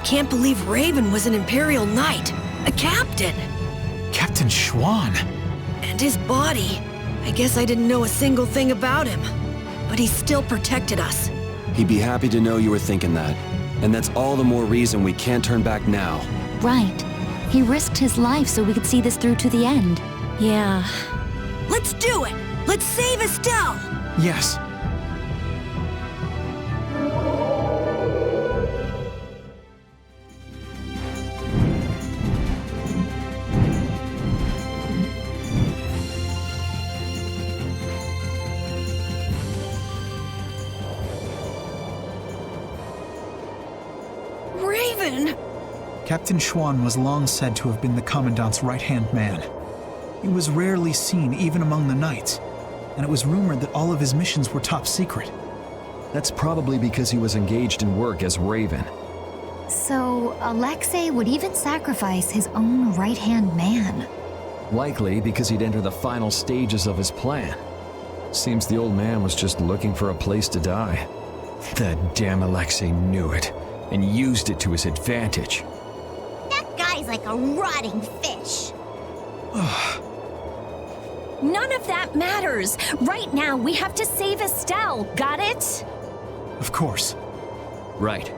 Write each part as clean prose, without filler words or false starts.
can't believe Raven was an Imperial Knight. A captain. Captain Schwan. And his body. I guess I didn't know a single thing about him. But he still protected us. He'd be happy to know you were thinking that. And that's all the more reason we can't turn back now. Right. He risked his life so we could see this through to the end. Yeah. Let's do it! Let's save Estelle! Yes. Raven! Captain Schwan was long said to have been the Commandant's right-hand man. He was rarely seen even among the Knights, and it was rumored that all of his missions were top secret. That's probably because he was engaged in work as Raven. So, Alexei would even sacrifice his own right-hand man. Likely because he'd enter the final stages of his plan. Seems the old man was just looking for a place to die. That damn Alexei knew it, and used it to his advantage. That guy's like a rotting fish. None of that matters. Right now, we have to save Estelle. Got it? Of course. Right.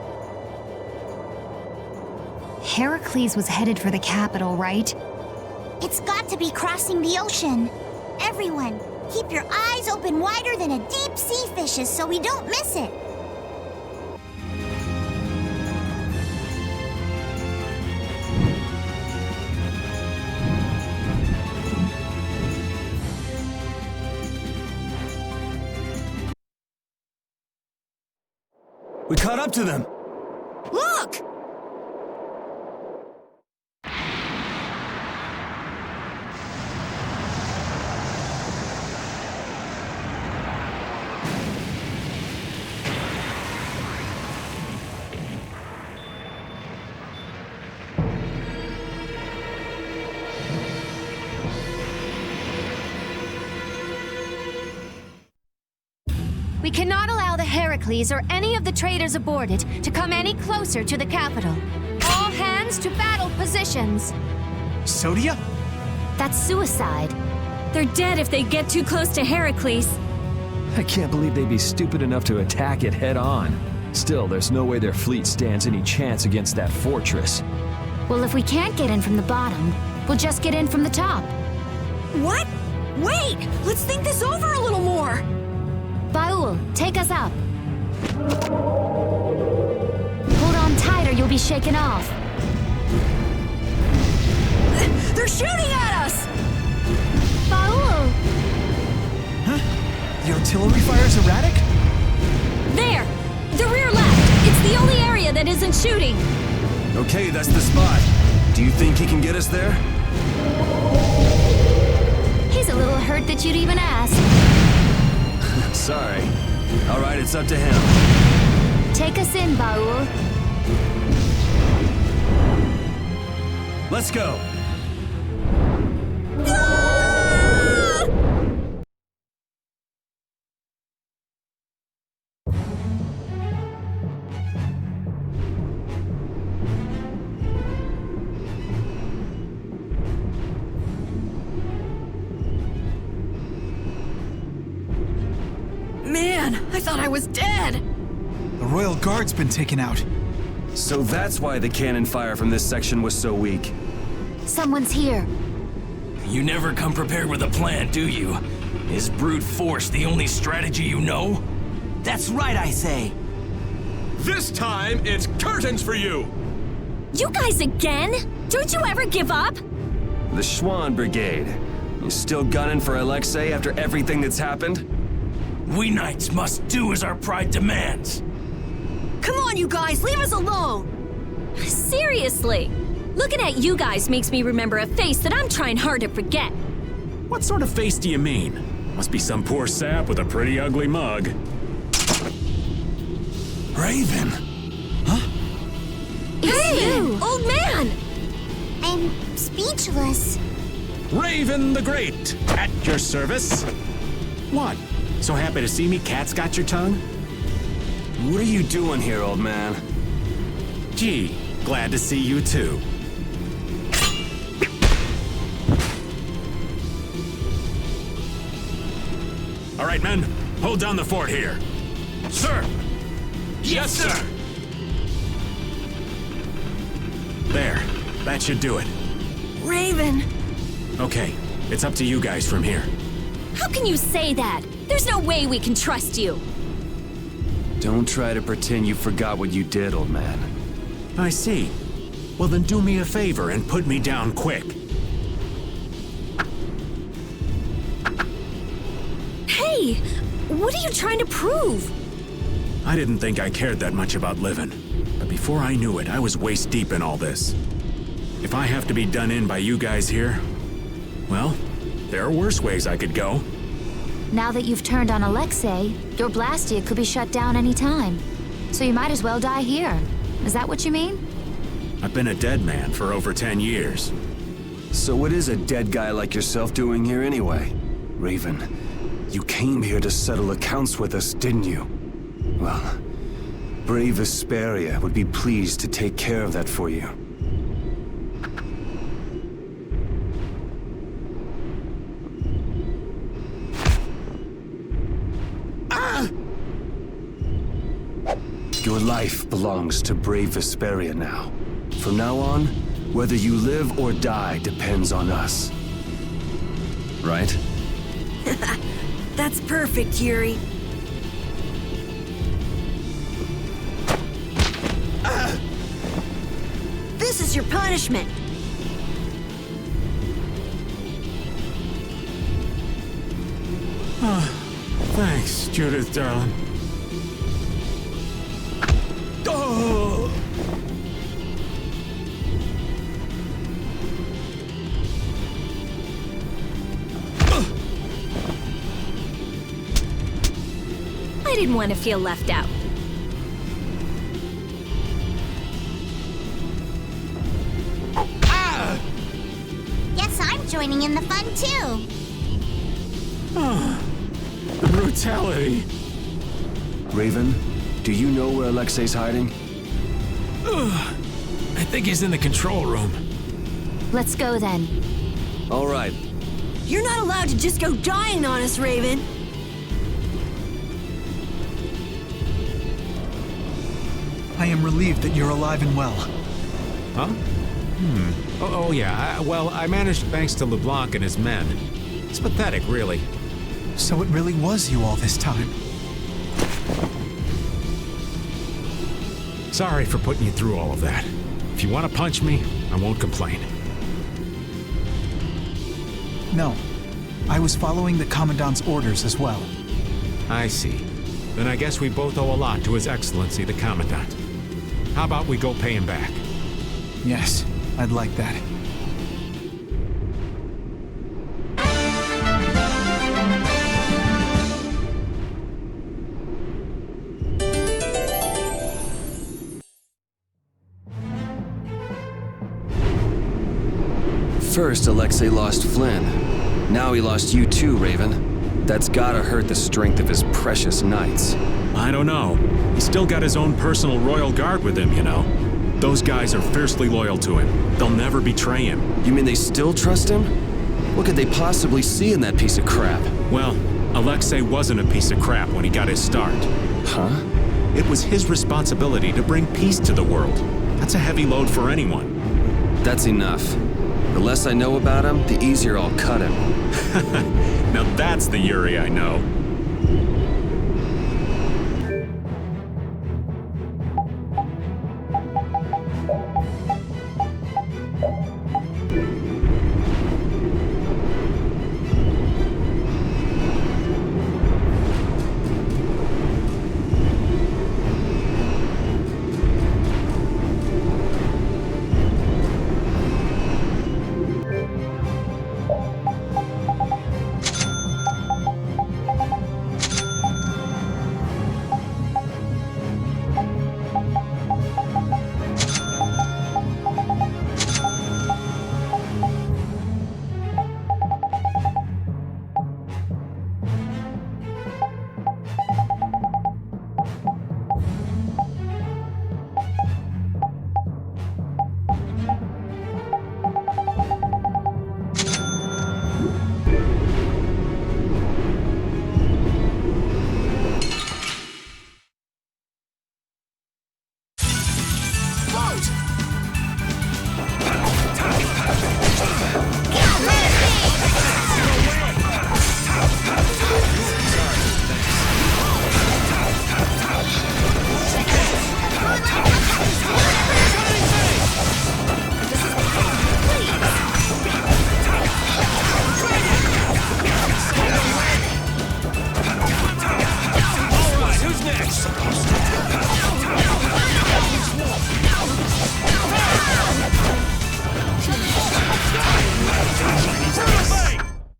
Heracles was headed for the capital, right? It's got to be crossing the ocean. Everyone, keep your eyes open wider than a deep sea fish's so we don't miss it. We caught up to them! Look! We cannot allow the Heracles or any of the traders aboard it to come any closer to the capital. All hands to battle positions. Sodia? That's suicide. They're dead if they get too close to Heracles. I can't believe they'd be stupid enough to attack it head-on. Still, there's no way their fleet stands any chance against that fortress. Well, if we can't get in from the bottom, we'll just get in from the top. What? Wait! Let's think this over a little more! Baul, take us up. Hold on tight or you'll be shaken off. They're shooting at us! Baul! Huh? The artillery fire's erratic? There! The rear left! It's the only area that isn't shooting! Okay, that's the spot. Do you think he can get us there? He's a little hurt that you'd even ask. Sorry. All right, it's up to him. Take us in, Baul. Let's go. Man, I thought I was dead! The Royal Guard's been taken out. So that's why the cannon fire from this section was so weak. Someone's here. You never come prepared with a plan, do you? Is brute force the only strategy you know? That's right, I say. This time, it's curtains for you! You guys again? Don't you ever give up? The Schwan Brigade. You still gunning for Alexei after everything that's happened? We knights must do as our pride demands. Come on, you guys, leave us alone! Seriously! Looking at you guys makes me remember a face that I'm trying hard to forget. What sort of face do you mean? Must be some poor sap with a pretty ugly mug. Raven! Hey! Old man! I'm speechless. Raven the Great, at your service. What? So happy to see me, cat's got your tongue? What are you doing here, old man? Gee, Glad to see you too. All right, men, hold down the fort here. Sir! Yes, sir! There, that should do it. Raven! Okay, it's up to you guys from here. How can you say that? There's no way we can trust you. Don't try to pretend you forgot what you did, old man. I see. Well, then do me a favor and put me down quick. Hey! What are you trying to prove? I didn't think I cared that much about living. But before I knew it, I was waist deep in all this. If I have to be done in by you guys here, well, there are worse ways I could go. Now that you've turned on Alexei, your blastia could be shut down any time. So you might as well die here. Is that what you mean? I've been a dead man for over 10 years. So what is a dead guy like yourself doing here anyway? Raven, you came here to settle accounts with us, didn't you? Well, brave Vesperia would be pleased to take care of that for you. Your life belongs to brave Vesperia now. From now on, whether you live or die depends on us. Right? That's perfect, Yuri. This is your punishment. Thanks, Judith, darling. Oh! I didn't want to feel left out. Guess I'm joining in the fun too. The brutality. Raven, do you know where Alexei's hiding? I think he's in the control room. Let's go then. All right. You're not allowed to just go dying on us, Raven. I am relieved that you're alive and well. Huh? Oh yeah. Well, I managed thanks to LeBlanc and his men. It's pathetic, really. So it really was you all this time. Sorry for putting you through all of that. If you want to punch me, I won't complain. No, I was following the Commandant's orders as well. I see. Then I guess we both owe a lot to His Excellency, the Commandant. How about we go pay him back? Yes, I'd like that. First, Alexei lost Flynn. Now he lost you too, Raven. That's gotta hurt the strength of his precious knights. I don't know. He's still got his own personal royal guard with him, you know. Those guys are fiercely loyal to him. They'll never betray him. You mean they still trust him? What could they possibly see in that piece of crap? Well, Alexei wasn't a piece of crap when he got his start. Huh? It was his responsibility to bring peace to the world. That's a heavy load for anyone. That's enough. The less I know about him, the easier I'll cut him. Now that's the Yuri I know.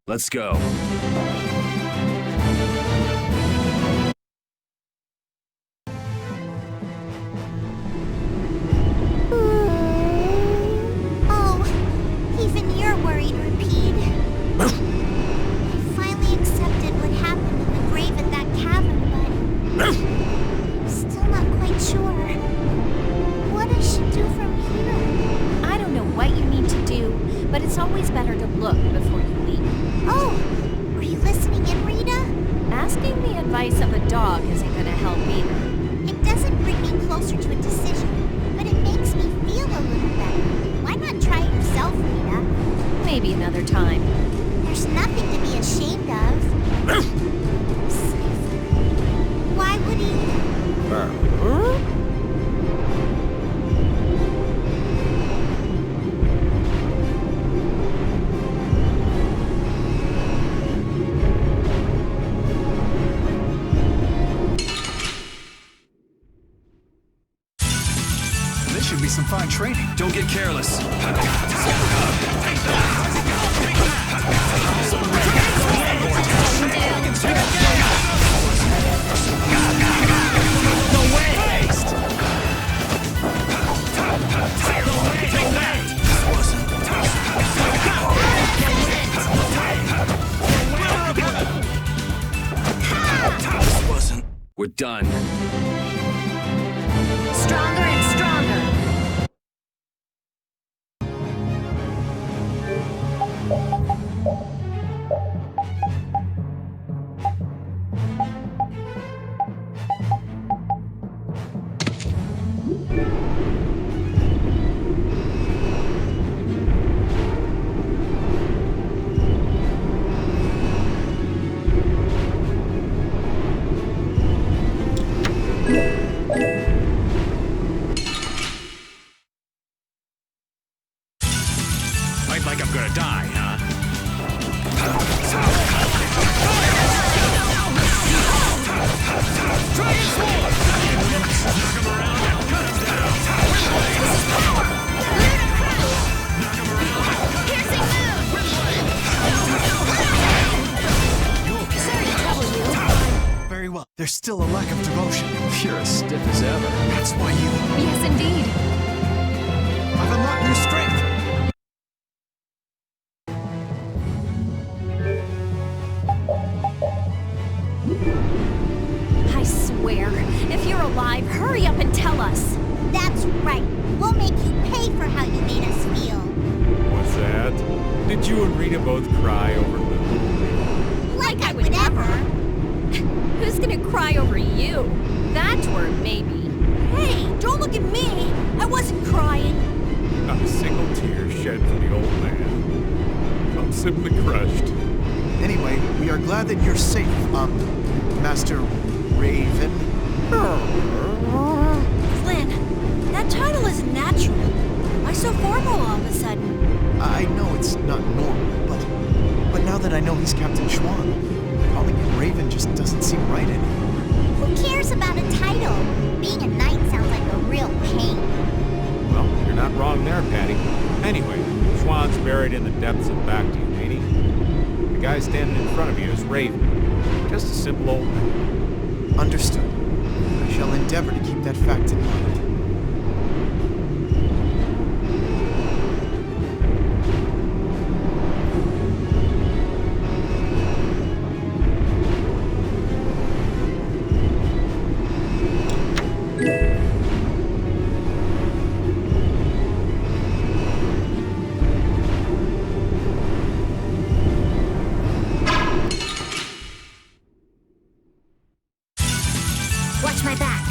Let's go. Oh, even you're worried, Repeat. I finally accepted what happened in the grave at that cavern, but still not quite sure what I should do from here. I don't know what you need to do, but it's always better to look before you leap. Oh, were you listening in, Rita? Asking the advice of a dog isn't gonna help either. It doesn't bring me closer to a decision, but it makes me feel a little better. Why not try it yourself, Rita? Maybe another time. There's nothing to be ashamed of. Cypher. Why would he... This should be some fine training. Don't get careless. We're done. Stronger and stronger. Fight like I'm gonna die, huh? Very well. There's still a lack of devotion. You're as stiff as ever. That's why you... Yes, indeed. I've unlocked new strength. I swear, if you're alive, hurry up and tell us. That's right. We'll make you pay for how you made us feel. What's that? Did you and Rita both cry over Little? Like I would ever. Who's gonna cry over you? That word, maybe. Hey, don't look at me! I wasn't crying. Not a single tear shed for the old man. I'm simply crushed. Anyway, we are glad that you're safe, Master Raven. Flynn, that title isn't natural. Why so formal all of a sudden? I know it's not normal, but now that I know he's Captain Schwan, calling him Raven just doesn't seem right anymore. Who cares about a title? Being a knight sounds like a real pain. Well, you're not wrong there, Patty. Anyway, Schwann's buried in the depths of Bactium, ain't he? The guy standing in front of you is Raven. Just a simple old man. Understood. I shall endeavor to keep that fact in mind. Watch my back.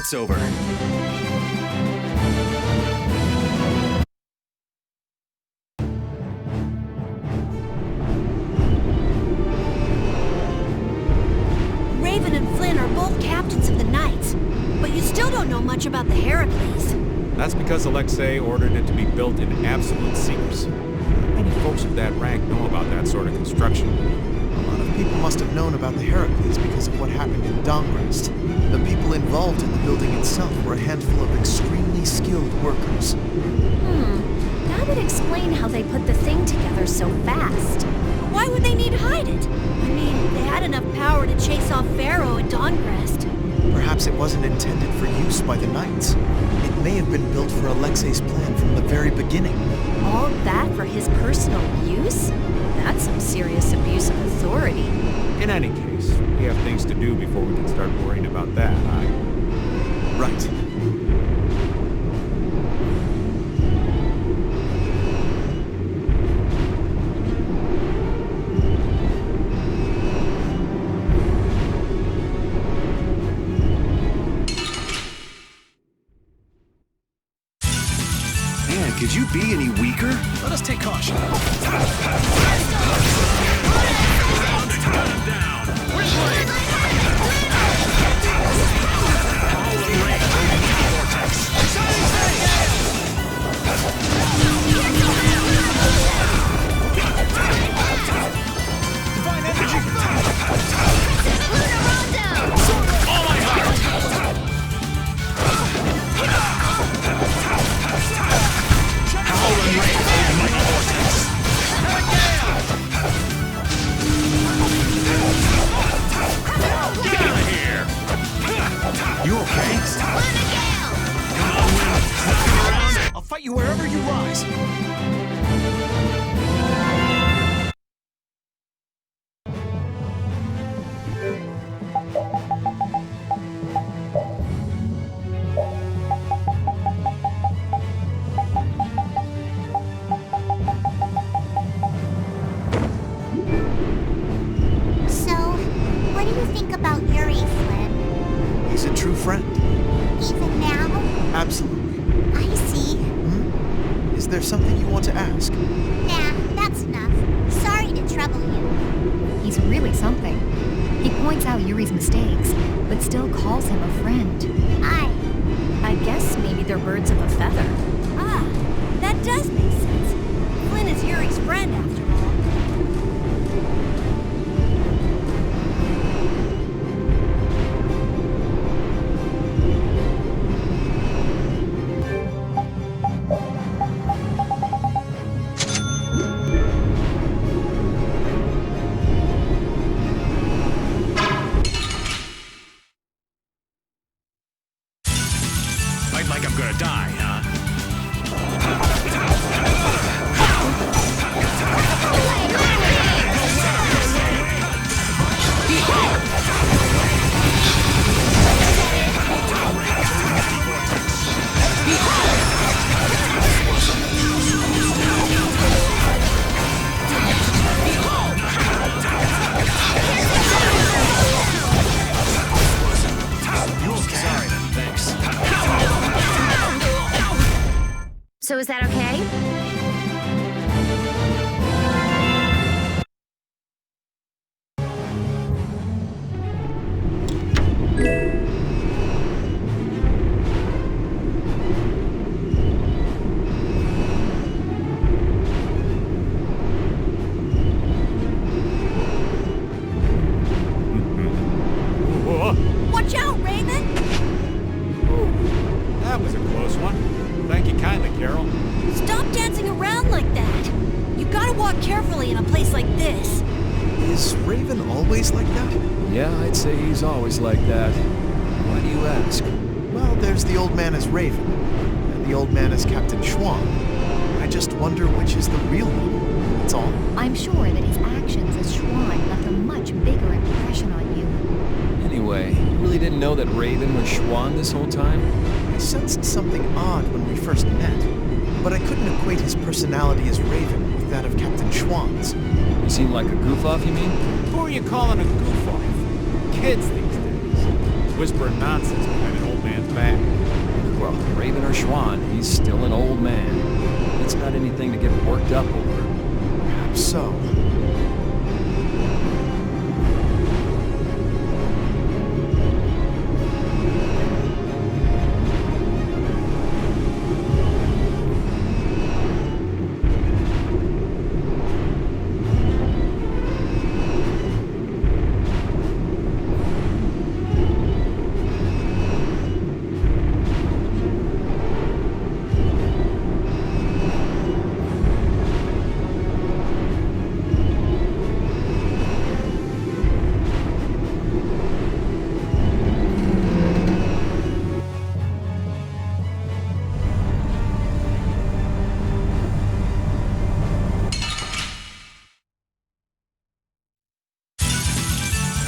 that's over. Raven and Flynn are both captains of the Knights, but you still don't know much about the Heracles. That's because Alexei ordered it to be built in absolute secrecy. Not many folks of that rank know about that sort of construction. A lot of people must have known about the Heracles because of what happened in Dongrest. The people involved in the building itself were a handful of extremely skilled workers. That would explain how they put the thing together so fast. Why would they need to hide it? I mean, they had enough power to chase off Pharaoh at Dongrest. Perhaps it wasn't intended for use by the Knights. It may have been built for Alexei's plan from the very beginning. All that for his personal use? That's some serious abuse of authority. In any case, we have things to do before we can start worrying about that, Right. Man, could you be any weaker? Let us take caution. You okay? I'll fight you wherever you rise. So, what do you think about Yuri, Flynn? He's a true friend. Even now? Absolutely. I see. Is there something you want to ask? Nah, that's enough. Sorry to trouble you. He's really something. He points out Yuri's mistakes, but still calls him a friend. I guess maybe they're birds of a feather. Ah, that does make sense. Flynn is Yuri's friend, after all. Fight like I'm gonna die, huh? So is that okay? Watch out, Raven! That was a close one. Thank you kindly, Carol. Stop dancing around like that. You gotta walk carefully in a place like this. Is Raven always like that? Yeah, I'd say he's always like that. Why do you ask? Well, there's the old man as Raven, and the old man as Captain Schwan. I just wonder which is the real one. That's all. I'm sure that his actions as Schwan left a much bigger impression on you. Anyway, you really didn't know that Raven was Schwan this whole time? I sensed something odd when we first met, but I couldn't equate his personality as Raven with that of Captain Schwan's. He seemed like a goof-off, you mean? Who are you calling a goof-off? Kids these days. Whispering nonsense behind an old man's back. Well, Raven or Schwann, he's still an old man. It's not anything to get worked up over. Perhaps so.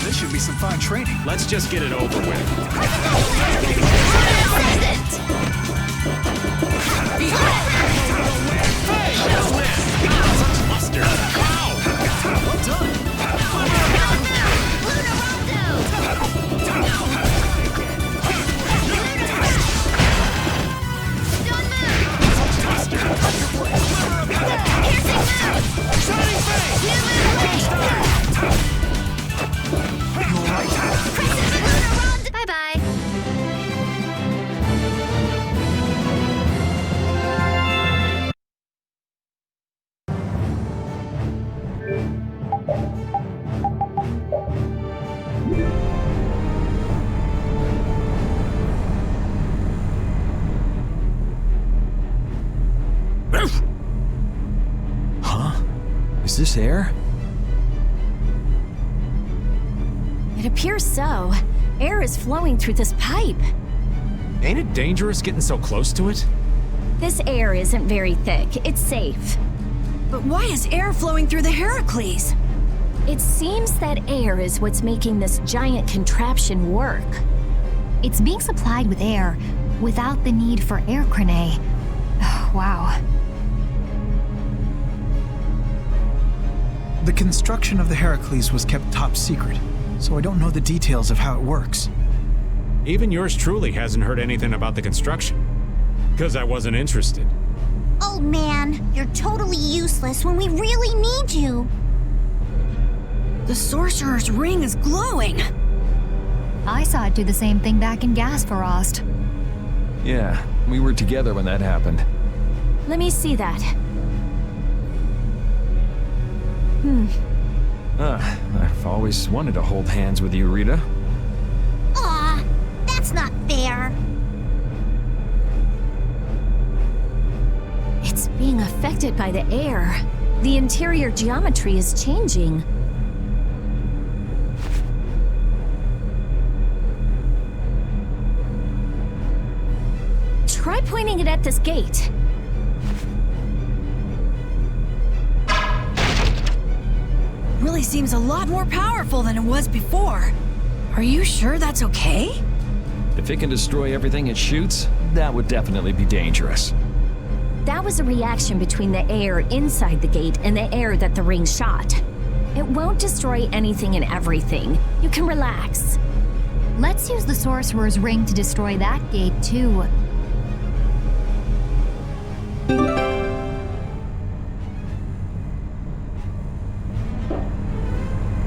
This should be some fine training. Let's just get it over with. Mustard. Well done. Bye-bye. Huh? Is this air? It appears so. Air is flowing through this pipe. Ain't it dangerous getting so close to it? This air isn't very thick. It's safe. But why is air flowing through the HERACLES? It seems that air is what's making this giant contraption work. It's being supplied with air without the need for air crane. Wow. The construction of the HERACLES was kept top secret, so I don't know the details of how it works. Even yours truly hasn't heard anything about the construction. Because I wasn't interested. Oh man, you're totally useless when we really need you. The Sorcerer's Ring is glowing. I saw it do the same thing back in Gasparost. Yeah, we were together when that happened. Let me see that. I've always wanted to hold hands with you, Rita. Aw, that's not fair. It's being affected by the air. The interior geometry is changing. Try pointing it at this gate. Really seems a lot more powerful than it was before. Are you sure that's okay? If it can destroy everything it shoots, that would definitely be dangerous. That was a reaction between the air inside the gate and the air that the ring shot. It won't destroy anything and everything. You can relax. Let's use the Sorcerer's Ring to destroy that gate, too.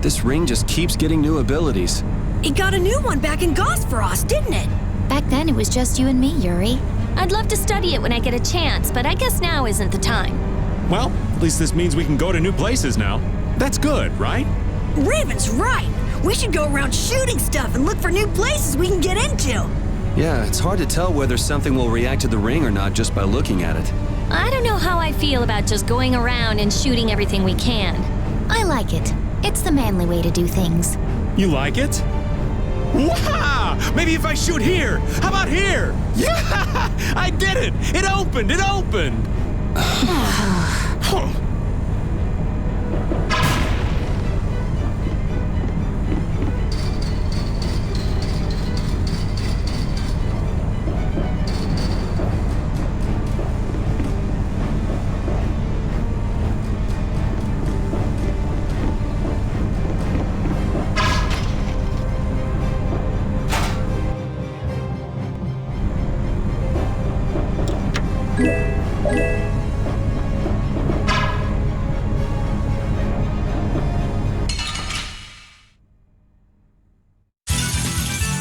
This ring just keeps getting new abilities. It got a new one back in Gasparost, didn't it? Back then, it was just you and me, Yuri. I'd love to study it when I get a chance, but I guess now isn't the time. Well, at least this means we can go to new places now. That's good, right? Raven's right. We should go around shooting stuff and look for new places we can get into. Yeah, it's hard to tell whether something will react to the ring or not just by looking at it. I don't know how I feel about just going around and shooting everything we can. I like it. It's the manly way to do things. You like it? Wow! Maybe if I shoot here! How about here? Yeah! I did it! It opened! It opened!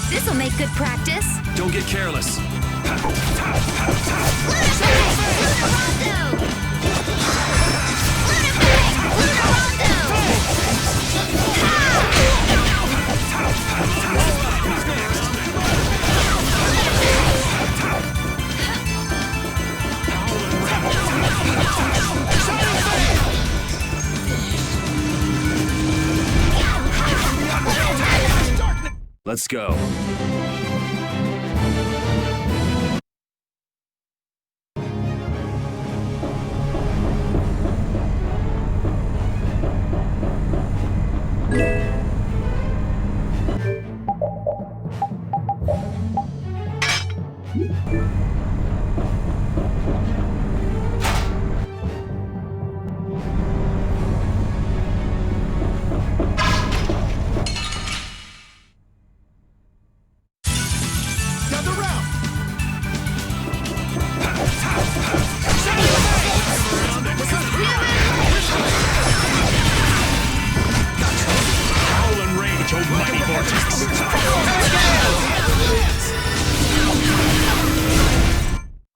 This'll make good practice. Don't get careless. Let's go.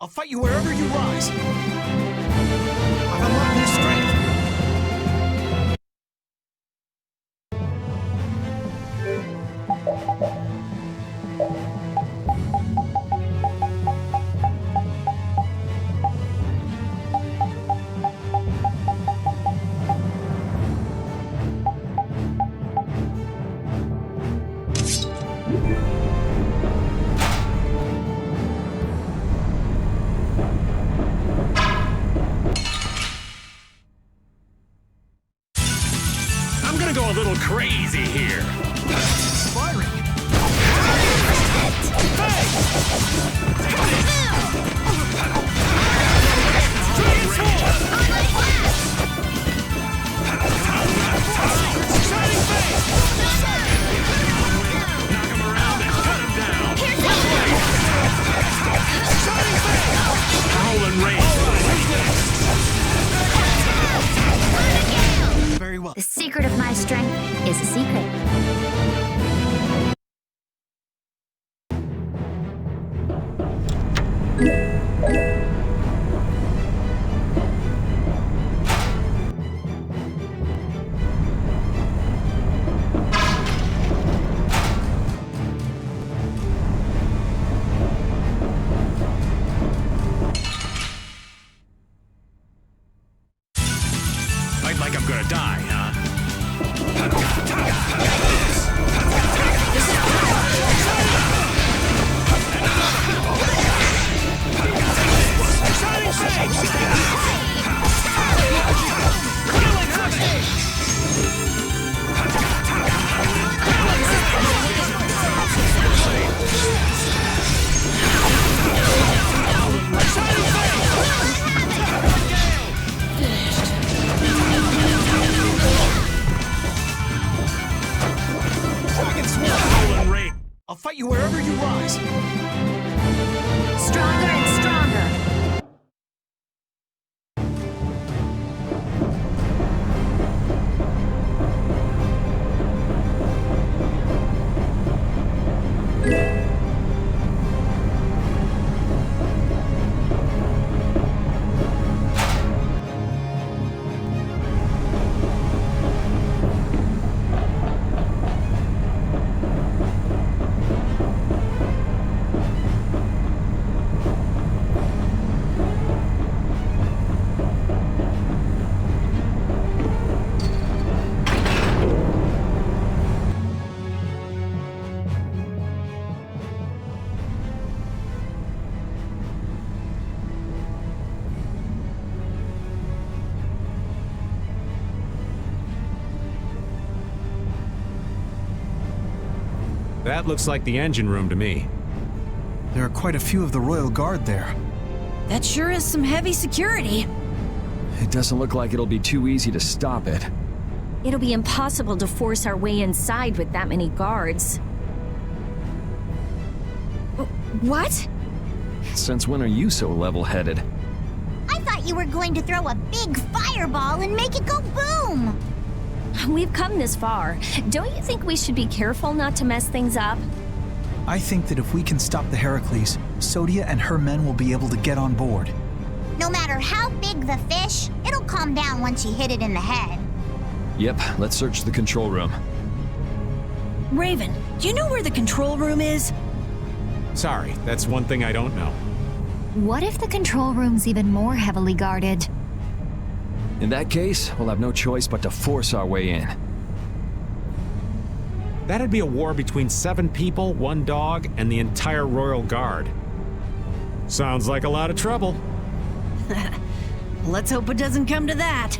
I'll fight you wherever you rise. I've unlocked new strength. I'm gonna go a little crazy here. Inspiring. Knock him around and cut him down. Howling rage. Very well. The secret of my strength is a secret. Fight like I'm gonna die, huh? I'll fight you wherever you rise. Stronger and stronger. That looks like the engine room to me. There are quite a few of the Royal Guard there. That sure is some heavy security. It doesn't look like it'll be too easy to stop it. It'll be impossible to force our way inside with that many guards. What? Since when are you so level-headed? I thought you were going to throw a big fireball and make it go boom! We've come this far. Don't you think we should be careful not to mess things up? I think that if we can stop the Heracles, Sodia and her men will be able to get on board. No matter how big the fish, it'll calm down once you hit it in the head. Yep, let's search the control room. Raven, do you know where the control room is? Sorry, that's one thing I don't know. What if the control room's even more heavily guarded? In that case, we'll have no choice but to force our way in. That'd be a war between 7 people, 1 dog, and the entire Royal Guard. Sounds like a lot of trouble. Let's hope it doesn't come to that.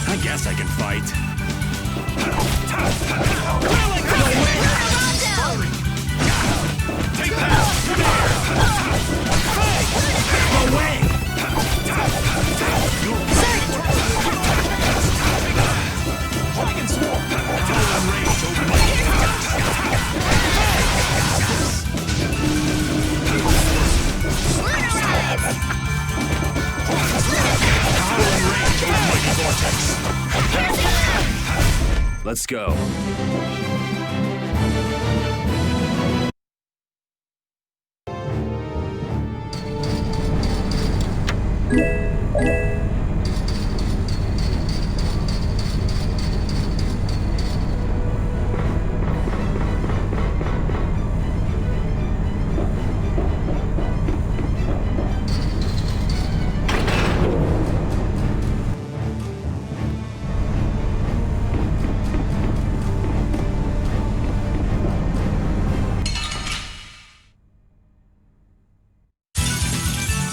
I guess I can fight. Take that! Away! Dragon Swarm! Power rage over mighty vortex! Let's go.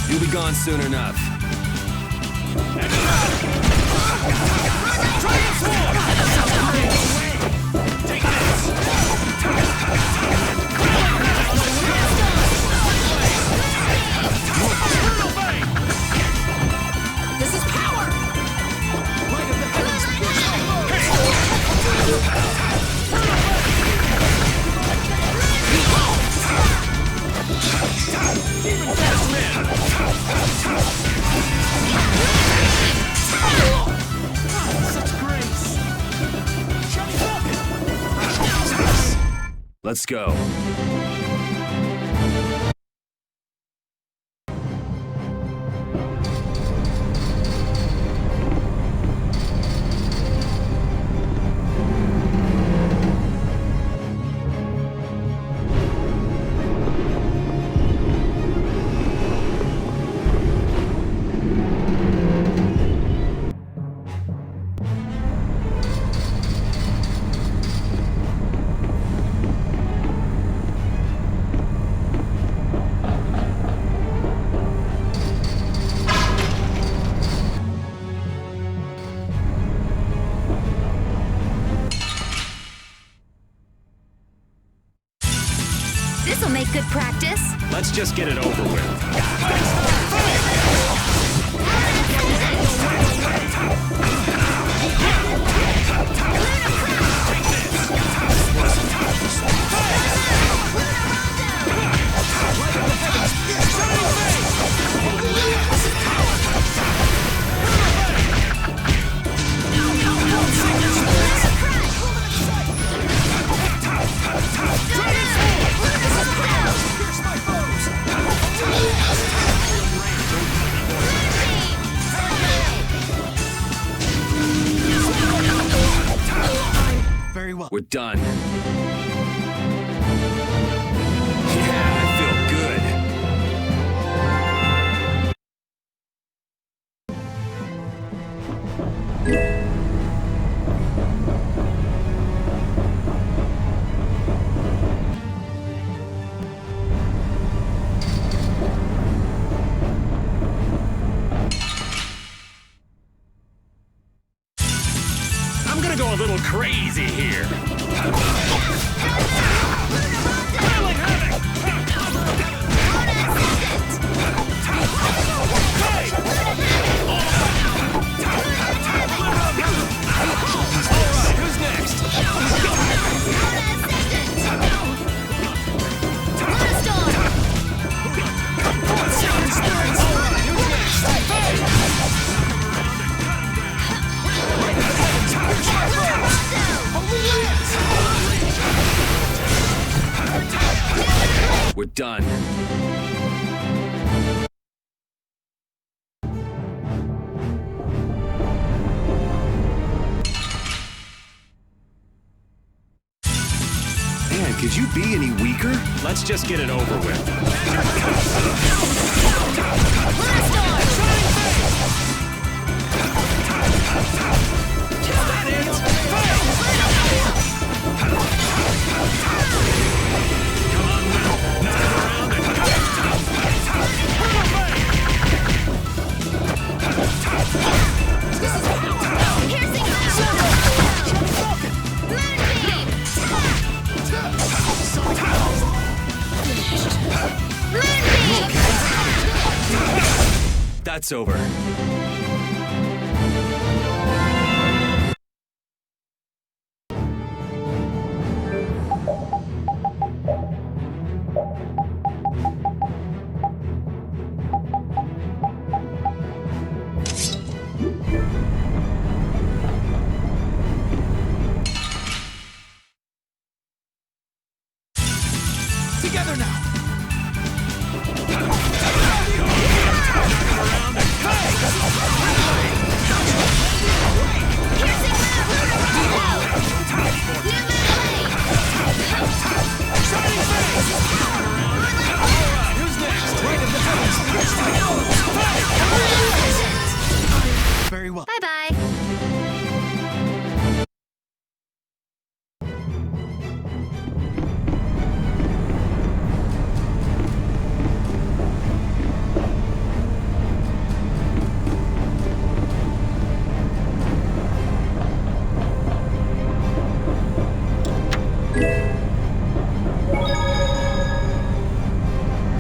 You'll be gone soon enough. This is power! Let's go. This'll make good practice. Let's just get it over with. We're done. Yeah, I feel good. I'm gonna go a little crazy here. done. Man, could you be any weaker? Let's just get it over with. That's over. Together now!